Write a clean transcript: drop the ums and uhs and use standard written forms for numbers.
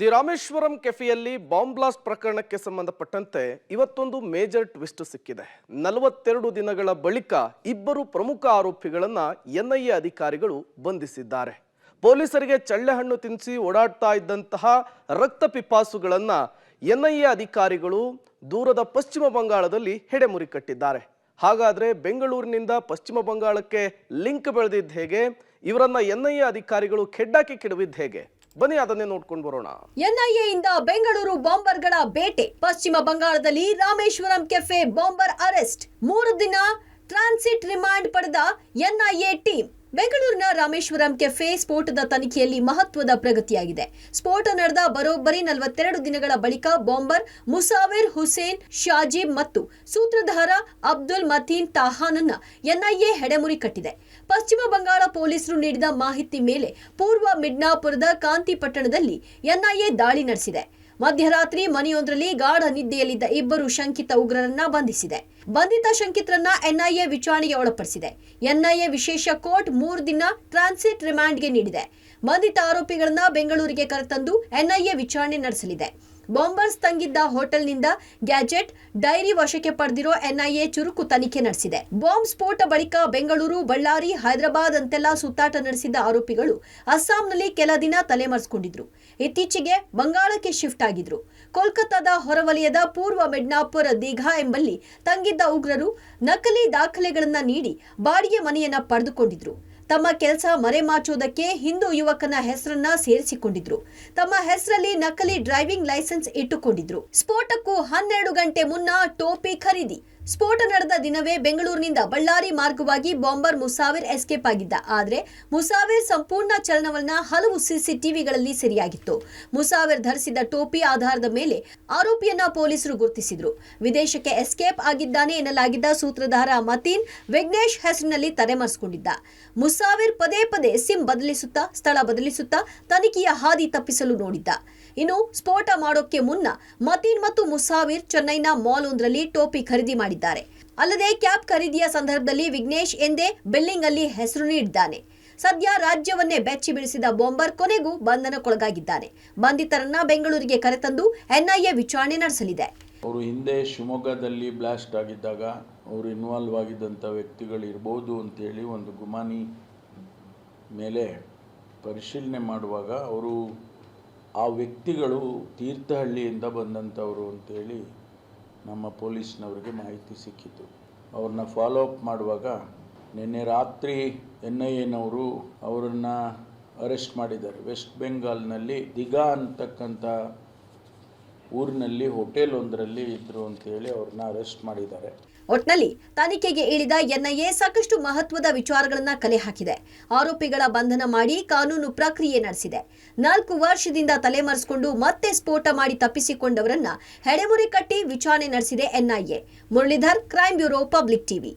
The Rameswaram ಕೆಫೆಯಲ್ಲಿ bomb blast ಪ್ರಕರಣಕ್ಕೆ ಸಂಬಂಧಪಟ್ಟಂತೆ ಇವತ್ತೊಂದು ಮೇಜರ್ ಟ್ವಿಸ್ಟ್ ಸಿಕ್ಕಿದೆ. 42 ದಿನಗಳ ಬಳಿಕ ಇಬ್ಬರು ಪ್ರಮುಖ ಆರೋಪಿಗಳನ್ನ ಎನ್ಐಎ ಅಧಿಕಾರಿಗಳು ಬಂಧಿಸಿದ್ದಾರೆ. ಪೊಲೀಸರಿಗೆ ಚಳ್ಳೆಹಣ್ಣು ತಿನ್ನಿಸಿ ಓಡಾಡ್ತಾ ಇದ್ದಂತಹ ರಕ್ತ ಪಿಪಾಸುಗಳನ್ನ ಎನ್ಐಎ ಅಧಿಕಾರಿಗಳು ದೂರದ ಪಶ್ಚಿಮ ಬಂಗಾಳದಲ್ಲಿ ಹೆಡೆಮುರಿ ಕಟ್ಟಿದ್ದಾರೆ. ಹಾಗಾದ್ರೆ ಬೆಂಗಳೂರಿನಿಂದ ಪಶ್ಚಿಮ ಬಂಗಾಳಕ್ಕೆ ಲಿಂಕ್ ಬೆಳೆದಿದ್ದು ಹೇಗೆ? ಇವರನ್ನ ಎನ್ಐಎ ಅಧಿಕಾರಿಗಳು ಕೆಡ್ಡಾಕಿ ಕೆಡವಿದ್ದು ಹೇಗೆ? ಬನ್ನಿ ಅದನ್ನೇ ನೋಡ್ಕೊಂಡು ಬರೋಣ. ಎನ್ಐಎ ಇಂದ ಬೆಂಗಳೂರು ಬಾಂಬರ್ಗಳ ಬೇಟೆ. ಪಶ್ಚಿಮ ಬಂಗಾಳದಲ್ಲಿ ರಾಮೇಶ್ವರಂ ಕೆಫೆ ಬಾಂಬರ್ ಅರೆಸ್ಟ್. 3 ದಿನ ಟ್ರಾನ್ಸಿಟ್ ರಿಮಾಂಡ್ ಪಡೆದ ಎನ್ಐಎ ಟೀಮ್. ಬೆಂಗಳೂರಿನ ರಾಮೇಶ್ವರಂ ಕೆಫೆ ಸ್ಫೋಟದ ತನಿಖೆಯಲ್ಲಿ ಮಹತ್ವದ ಪ್ರಗತಿಯಾಗಿದೆ. ಸ್ಫೋಟ ನಡೆದ ಬರೋಬ್ಬರಿ 42 ದಿನಗಳ ಬಳಿಕ ಬಾಂಬರ್ ಮುಸಾವಿರ್ ಹುಸೇನ್ ಶಾಜಿಬ್ ಮತ್ತು ಸೂತ್ರಧಾರ ಅಬ್ದುಲ್ ಮತೀನ್ ತಾಹಾನನ್ನ ಎನ್ಐಎ ಹೆಡೆಮುರಿ ಕಟ್ಟಿದೆ. ಪಶ್ಚಿಮ ಬಂಗಾಳ ಪೊಲೀಸರು ನೀಡಿದ ಮಾಹಿತಿ ಮೇಲೆ ಪೂರ್ವ ಮಿಡ್ನಾಪುರದ ಕಾಂತಿ ಪಟ್ಟಣದಲ್ಲಿ ಎನ್ಐಎ ದಾಳಿ ನಡೆಸಿದೆ. ಮಧ್ಯರಾತ್ರಿ ಮನೆಯೊಂದರಲ್ಲಿ ಗಾಢ ನಿದ್ದೆಯಲ್ಲಿದ್ದ ಇಬ್ಬರು ಶಂಕಿತ ಉಗ್ರರನ್ನ ಬಂಧಿಸಿದೆ. ಬಂಧಿತ ಶಂಕಿತರನ್ನ ಎನ್ಐಎ ವಿಚಾರಣೆಗೆ ಒಳಪಡಿಸಿದೆ. ಎನ್ಐಎ ವಿಶೇಷ ಕೋರ್ಟ್ 3 ದಿನ ಟ್ರಾನ್ಸಿಟ್ ರಿಮಾಂಡ್ಗೆ ನೀಡಿದೆ. ಬಂಧಿತ ಆರೋಪಿಗಳನ್ನ ಬೆಂಗಳೂರಿಗೆ ಕರೆತಂದು ಎನ್ಐಎ ವಿಚಾರಣೆ ನಡೆಸಲಿದೆ. ಬಾಂಬರ್ಸ್ ತಂಗಿದ್ದ ಹೋಟೆಲ್ನಿಂದ ಗ್ಯಾಜೆಟ್, ಡೈರಿ ವಶಕ್ಕೆ ಪಡೆದಿರೋ ಎನ್ಐಎ ಚುರುಕು ತನಿಖೆ ನಡೆಸಿದೆ. ಬಾಂಬ್ ಸ್ಫೋಟ ಬಳಿಕ ಬೆಂಗಳೂರು, ಬಳ್ಳಾರಿ, ಹೈದರಾಬಾದ್ ಅಂತೆಲ್ಲ ಸುತ್ತಾಟ ನಡೆಸಿದ್ದ ಆರೋಪಿಗಳು ಅಸ್ಸಾಂನಲ್ಲಿ ಕೆಲ ದಿನ ತಲೆಮರೆಸಿಕೊಂಡಿದ್ರು. ಇತ್ತೀಚೆಗೆ ಬಂಗಾಳಕ್ಕೆ ಶಿಫ್ಟ್ ಆಗಿದ್ರು. ಕೋಲ್ಕತ್ತಾದ ಹೊರವಲಯದ ಪೂರ್ವ ಮಿಡ್ನಾಪುರ ದೀಘಾ ಎಂಬಲ್ಲಿ ತಂಗಿದ್ದ ಉಗ್ರರು ನಕಲಿ ದಾಖಲೆಗಳನ್ನ ನೀಡಿ ಬಾಡಿಗೆ ಮನೆಯನ್ನ ಪಡೆದುಕೊಂಡಿದ್ರು. ತಮ್ಮ ಕೆಲಸ ಮರೆಮಾಚೋದಕ್ಕೆ ಹಿಂದೂ ಯುವಕನ ಹೆಸರನ್ನ ಸೇರಿಸಿಕೊಂಡಿದ್ರು. ತಮ್ಮ ಹೆಸರಲ್ಲಿ ನಕಲಿ ಡ್ರೈವಿಂಗ್ ಲೈಸೆನ್ಸ್ ಇಟ್ಟುಕೊಂಡಿದ್ರು. ಸ್ಫೋಟಕ್ಕೂ 12 ಗಂಟೆ ಮುನ್ನ ಟೋಪಿ ಖರೀದಿ. ಸ್ಫೋಟ ನಡೆದ ದಿನವೇ ಬೆಂಗಳೂರಿನಿಂದ ಬಳ್ಳಾರಿ ಮಾರ್ಗವಾಗಿ ಬಾಂಬರ್ ಮುಸಾವಿರ್ ಎಸ್ಕೇಪ್ ಆಗಿದ್ದ. ಆದ್ರೆ ಮುಸಾವಿರ್ ಸಂಪೂರ್ಣ ಚಲನವಲನ ಹಲವು ಸಿಸಿಟಿವಿಗಳಲ್ಲಿ ಸೆರೆಯಾಗಿತ್ತು. ಮುಸಾವಿರ್ ಧರಿಸಿದ್ದ ಟೋಪಿ ಆಧಾರದ ಮೇಲೆ ಆರೋಪಿಯನ್ನ ಪೊಲೀಸರು ಗುರುತಿಸಿದ್ರು. ವಿದೇಶಕ್ಕೆ ಎಸ್ಕೇಪ್ ಆಗಿದ್ದಾನೆ ಎನ್ನಲಾಗಿದ್ದ ಸೂತ್ರಧಾರ ಮತೀನ್ ವಿಘ್ನೇಶ್ ಹೆಸರಿನಲ್ಲಿ ತಲೆಮರೆಸಿಕೊಂಡಿದ್ದ. ಮುಸಾವಿರ್ ಪದೇ ಪದೇ ಸಿಮ್ ಬದಲಿಸುತ್ತಾ, ಸ್ಥಳ ಬದಲಿಸುತ್ತಾ ತನಿಖೆಯ ಹಾದಿ ತಪ್ಪಿಸಲು ನೋಡಿದ್ದ. ಇನ್ನು ಸ್ಫೋಟ ಮಾಡೋಕೆ ಮುನ್ನ ಮತೀನ್ ಮತ್ತು ಮುಸಾವಿರ್ ಚೆನ್ನೈನ ಮಾಲ್ ಒಂದರಲ್ಲಿ ಟೋಪಿ ಖರೀದಿ ಮಾಡಿದ್ದಾರೆ. ಅಲ್ಲದೆ ಕ್ಯಾಪ್ ಖರೀದಿಯ ಸಂದರ್ಭದಲ್ಲಿ ವಿಘ್ನೇಶ್ ಎಂದೇ ಬಿಲ್ಲಿಂಗ್ ಅಲ್ಲಿ ಹೆಸರು ನೀಡಿದ್ದಾನೆ. ಸದ್ಯ ರಾಜ್ಯವನ್ನೇ ಬೆಚ್ಚಿ ಬೀಳಿಸಿದ ಬಾಂಬರ್ ಕೊನೆಗೂ ಬಂಧನಕ್ಕೊಳಗಾಗಿದ್ದಾನೆ. ಬಂಧಿತರನ್ನ ಬೆಂಗಳೂರಿಗೆ ಕರೆತಂದು ಎನ್ಐಎ ವಿಚಾರಣೆ ನಡೆಸಲಿದೆ. ಅವರು ಹಿಂದೆ ಶಿವಮೊಗ್ಗದಲ್ಲಿ ಬ್ಲಾಸ್ಟ್ ಆಗಿದ್ದಾಗ ಅವರು ಇನ್ವಾಲ್ವ್ ಆಗಿದ್ದಂಥ ವ್ಯಕ್ತಿಗಳು ಇರ್ಬೋದು ಅಂತೇಳಿ ಒಂದು ಗುಮಾನಿ ಮೇಲೆ ಪರಿಶೀಲನೆ ಮಾಡುವಾಗ ಅವರು ಆ ವ್ಯಕ್ತಿಗಳು ತೀರ್ಥಹಳ್ಳಿಯಿಂದ ಬಂದಂಥವರು ಅಂತೇಳಿ ನಮ್ಮ ಪೊಲೀಸ್ನವ್ರಿಗೆ ಮಾಹಿತಿ ಸಿಕ್ಕಿತು. ಅವ್ರನ್ನ ಫಾಲೋ ಅಪ್ ಮಾಡುವಾಗ ನಿನ್ನೆ ರಾತ್ರಿ ಎನ್ಐಎನವರು ಅವರನ್ನು ಅರೆಸ್ಟ್ ಮಾಡಿದ್ದಾರೆ. ವೆಸ್ಟ್ ಬೆಂಗಾಲ್ನಲ್ಲಿ ದಿಘಾ ಅಂತಕ್ಕಂಥ ಊರಿನಲ್ಲಿ ಹೋಟೆಲ್ ಒಂದರಲ್ಲಿ ಇದ್ರು ಅಂತೇಳಿ ಅವ್ರನ್ನ ಅರೆಸ್ಟ್ ಮಾಡಿದ್ದಾರೆ. ಒಟ್ನಲ್ಲಿ ತನಿಖೆಗೆ ಇಳಿದ ಎನ್ಐಎ ಸಾಕಷ್ಟು ಮಹತ್ವದ ವಿಚಾರಗಳನ್ನ ಕಲೆ ಹಾಕಿದೆ. ಆರೋಪಿಗಳ ಬಂಧನ ಮಾಡಿ ಕಾನೂನು ಪ್ರಕ್ರಿಯೆ ನಡೆಸಿದೆ. 4 ವರ್ಷದಿಂದ ತಲೆಮರೆಸಿಕೊಂಡು ಮತ್ತೆ ಸ್ಫೋಟ ಮಾಡಿ ತಪ್ಪಿಸಿಕೊಂಡವರನ್ನ ಹೆಡೆಮುರಿ ಕಟ್ಟಿ ವಿಚಾರಣೆ ನಡೆಸಿದೆ NIA. Muralidhar, crime bureau, public TV.